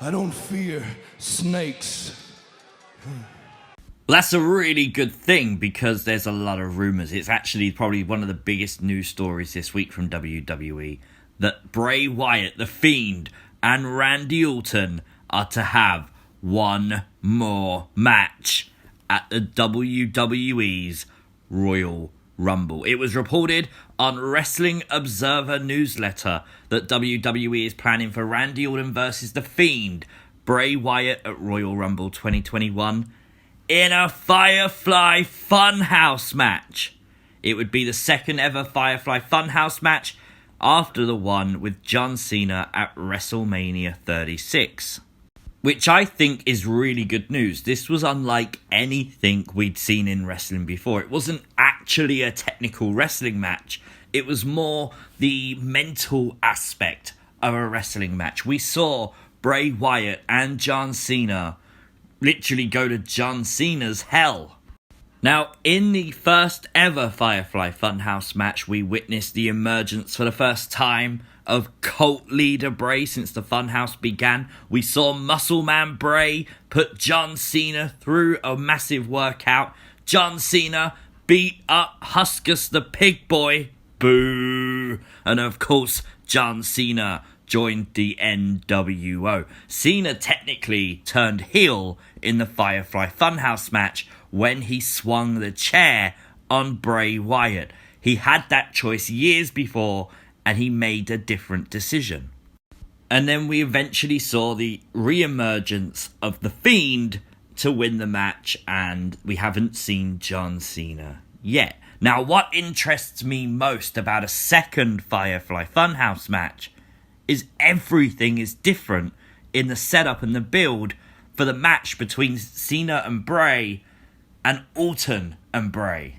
I don't fear snakes. That's a really good thing because there's a lot of rumours. It's actually probably one of the biggest news stories this week from WWE that Bray Wyatt, the Fiend, and Randy Orton are to have one more match at the WWE's Royal Rumble. It was reported on Wrestling Observer newsletter that WWE is planning for Randy Orton versus The Fiend, Bray Wyatt at Royal Rumble 2021 in a Firefly Funhouse match. It would be the second ever Firefly Funhouse match after the one with John Cena at WrestleMania 36. Which I think is really good news. This was unlike anything we'd seen in wrestling before. It wasn't actually a technical wrestling match. It was more the mental aspect of a wrestling match. We saw Bray Wyatt and John Cena literally go to John Cena's hell. Now, in the first ever Firefly Funhouse match, we witnessed the emergence for the first time of cult leader Bray since the Funhouse began. We saw Muscle Man Bray put John Cena through a massive workout. John Cena beat up Huskus the Pig Boy. Boo! And of course, John Cena joined the NWO. Cena technically turned heel in the Firefly Funhouse match when he swung the chair on Bray Wyatt. He had that choice years before and he made a different decision. And then we eventually saw the re-emergence of The Fiend to win the match, and we haven't seen John Cena yet. Now, what interests me most about a second Firefly Funhouse match is everything is different in the setup and the build for the match between Cena and Bray and Orton and Bray.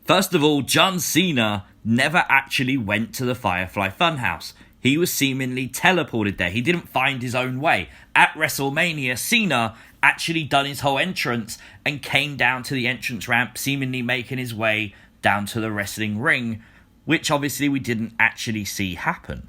First of all, John Cena never actually went to the Firefly Funhouse. He was seemingly teleported there. He didn't find his own way. At WrestleMania, Cena actually done his whole entrance and came down to the entrance ramp, seemingly making his way down to the wrestling ring, which obviously we didn't actually see happen.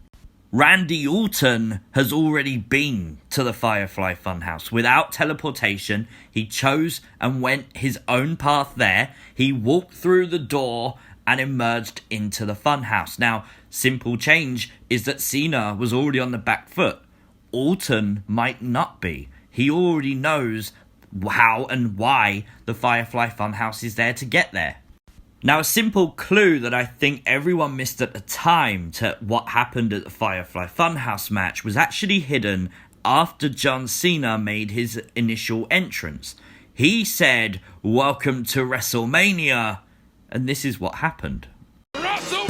Randy Orton has already been to the Firefly Funhouse. Without teleportation, he chose and went his own path there. He walked through the door and emerged into the Funhouse. Now, simple change is that Cena was already on the back foot. Orton might not be. He already knows how and why the Firefly Funhouse is there to get there. Now, a simple clue that I think everyone missed at the time to what happened at the Firefly Funhouse match was actually hidden after John Cena made his initial entrance. He said, "Welcome to WrestleMania," and this is what happened. Russell!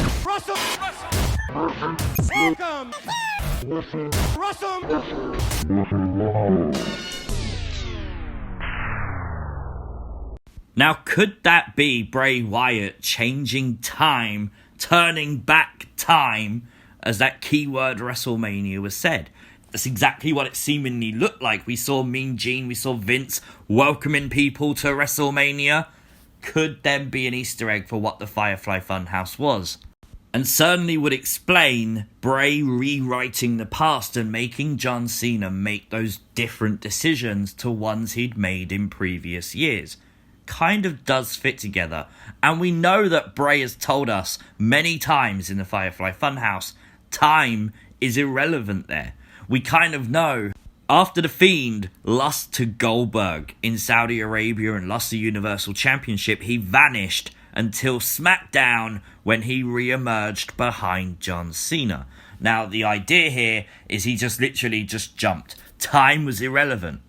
Now, could that be Bray Wyatt changing time, turning back time, as that keyword WrestleMania was said? That's exactly what it seemingly looked like. We saw Mean Gene, we saw Vince welcoming people to WrestleMania. Could then be an Easter egg for what the Firefly Funhouse was? And certainly would explain Bray rewriting the past and making John Cena make those different decisions to ones he'd made in previous years. Kind of does fit together. And we know that Bray has told us many times in the Firefly Funhouse, time is irrelevant there. We kind of know after The Fiend lost to Goldberg in Saudi Arabia and lost the Universal Championship, he vanished until SmackDown when he re-emerged behind John Cena. Now, the idea here is he just literally just jumped. Time was irrelevant.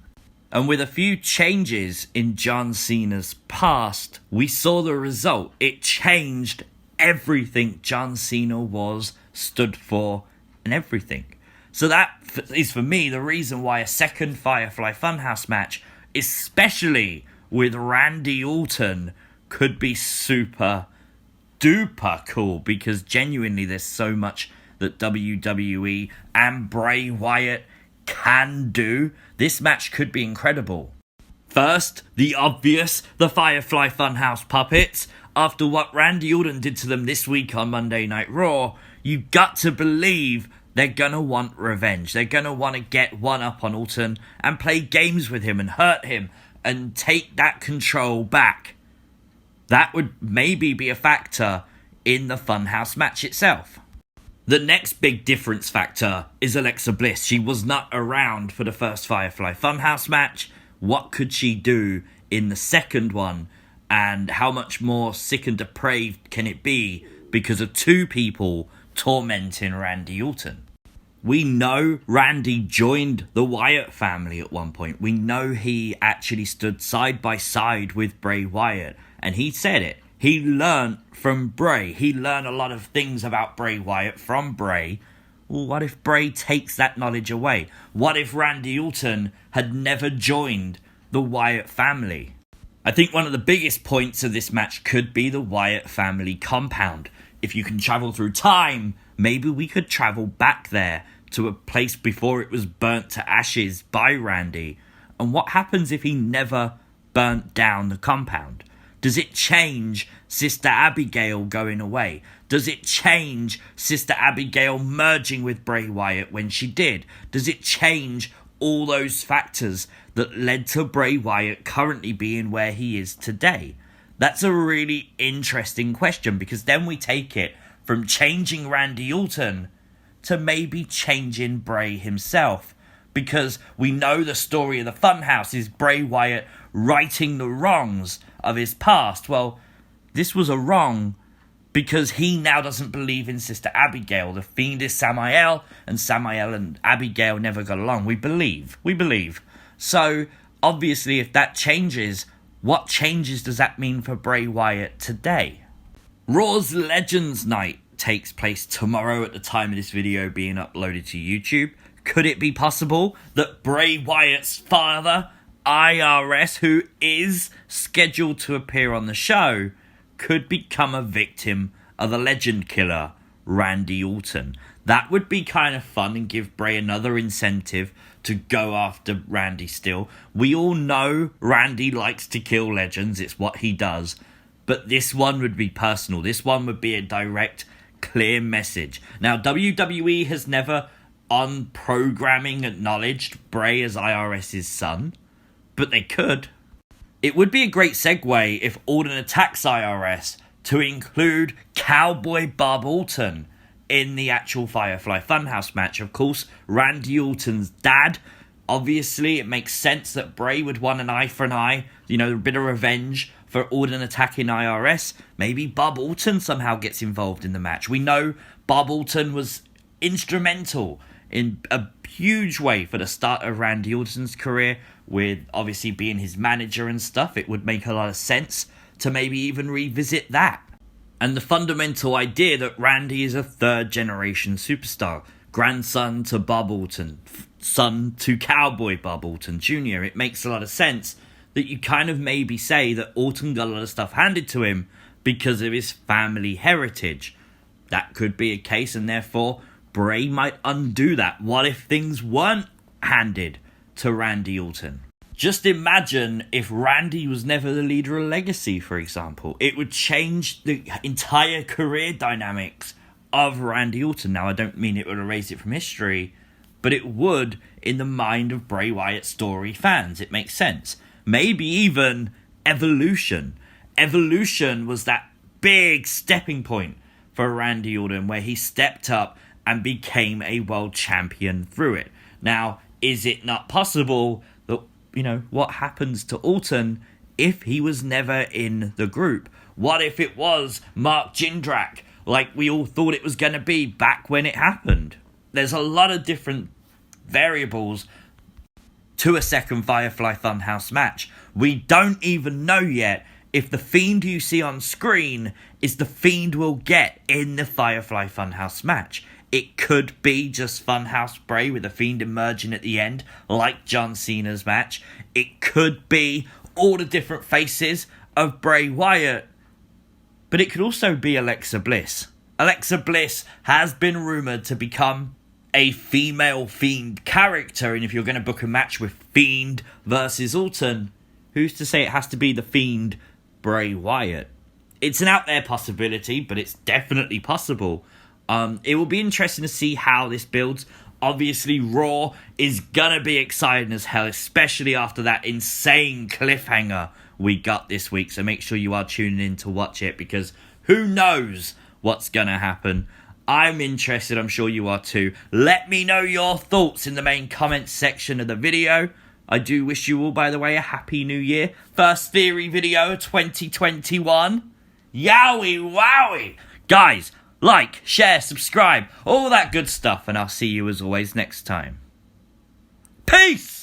And with a few changes in John Cena's past, we saw the result. It changed everything John Cena was, stood for, and everything. So that is, for me, the reason why a second Firefly Funhouse match, especially with Randy Orton, could be super duper cool. Because genuinely, there's so much that WWE and Bray Wyatt can do. This match could be incredible. First, the obvious, the Firefly Funhouse puppets. After what Randy Orton did to them this week on Monday Night Raw, you got to believe They're gonna want revenge. They're gonna want to get one up on Orton and play games with him and hurt him and take that control back. That would maybe be a factor in the Funhouse match itself. The next big difference factor is Alexa Bliss. She was not around for the first Firefly Funhouse match. What could she do in the second one? And how much more sick and depraved can it be because of two people tormenting Randy Orton? We know Randy joined the Wyatt family at one point. We know he actually stood side by side with Bray Wyatt. And he said it. He learned from Bray. He learned a lot of things about Bray Wyatt from Bray. Well, what if Bray takes that knowledge away? What if Randy Orton had never joined the Wyatt family? I think one of the biggest points of this match could be the Wyatt family compound. If you can travel through time, maybe we could travel back there to a place before it was burnt to ashes by Randy. And what happens if he never burnt down the compound? Does it change Sister Abigail going away? Does it change Sister Abigail merging with Bray Wyatt when she did? Does it change all those factors that led to Bray Wyatt currently being where he is today? That's a really interesting question, because then we take it from changing Randy Orton to maybe changing Bray himself. Because we know the story of the Funhouse is Bray Wyatt righting the wrongs of his past. Well, this was a wrong because he now doesn't believe in Sister Abigail. The Fiend is Samael, and Samael and Abigail never got along. We believe. So, obviously, if that changes, what changes does that mean for Bray Wyatt today? Raw's Legends Night takes place tomorrow at the time of this video being uploaded to YouTube. Could it be possible that Bray Wyatt's father, IRS, who is scheduled to appear on the show, could become a victim of the legend killer, Randy Orton? That would be kind of fun and give Bray another incentive to go after Randy still. We all know Randy likes to kill legends. It's what he does. But this one would be personal. This one would be a direct, clear message. Now, WWE has never on programming acknowledged Bray as IRS's son, but they could. It would be a great segue if Orton attacks IRS to include Cowboy Bob Orton in the actual Firefly Funhouse match. Of course, Randy Orton's dad. Obviously, it makes sense that Bray would want an eye for an eye, a bit of revenge for Orton attacking IRS. Maybe Bob Orton somehow gets involved in the match. We know Bob Orton was instrumental in a huge way for the start of Randy Orton's career, with obviously being his manager and stuff. It would make a lot of sense to maybe even revisit that. And the fundamental idea that Randy is a third generation superstar, grandson to Bob Orton, son to Cowboy Bob Orton Jr. It makes a lot of sense that you kind of maybe say that Orton got a lot of stuff handed to him because of his family heritage. That could be a case, and therefore Bray might undo that. What if things weren't handed to Randy Orton? Just imagine if Randy was never the leader of Legacy, for example. It would change the entire career dynamics of Randy Orton. Now, I don't mean it would erase it from history, but it would in the mind of Bray Wyatt story fans. It makes sense. Maybe even Evolution. Evolution was that big stepping point for Randy Orton where he stepped up and became a world champion through it. Now, is it not possible that, what happens to Orton if he was never in the group? What if it was Mark Jindrak, like we all thought it was going to be back when it happened? There's a lot of different variables to a second Firefly Funhouse match. We don't even know yet if the Fiend you see on screen is the Fiend we'll get in the Firefly Funhouse match. It could be just Funhouse Bray with the Fiend emerging at the end, like John Cena's match. It could be all the different faces of Bray Wyatt. But it could also be Alexa Bliss. Alexa Bliss has been rumoured to become a female Fiend character, and if you're going to book a match with Fiend versus Orton, who's to say it has to be the Fiend Bray Wyatt? It's an out there possibility, but it's definitely possible. It will be interesting to see how this builds. Obviously, Raw is gonna be exciting as hell, especially after that insane cliffhanger we got this week. So make sure you are tuning in to watch it, because who knows what's gonna happen. I'm interested, I'm sure you are too. Let me know your thoughts in the main comments section of the video. I do wish you all, by the way, a happy new year. First theory video of 2021. Yowie wowie! Guys, like, share, subscribe, all that good stuff, and I'll see you as always next time. Peace!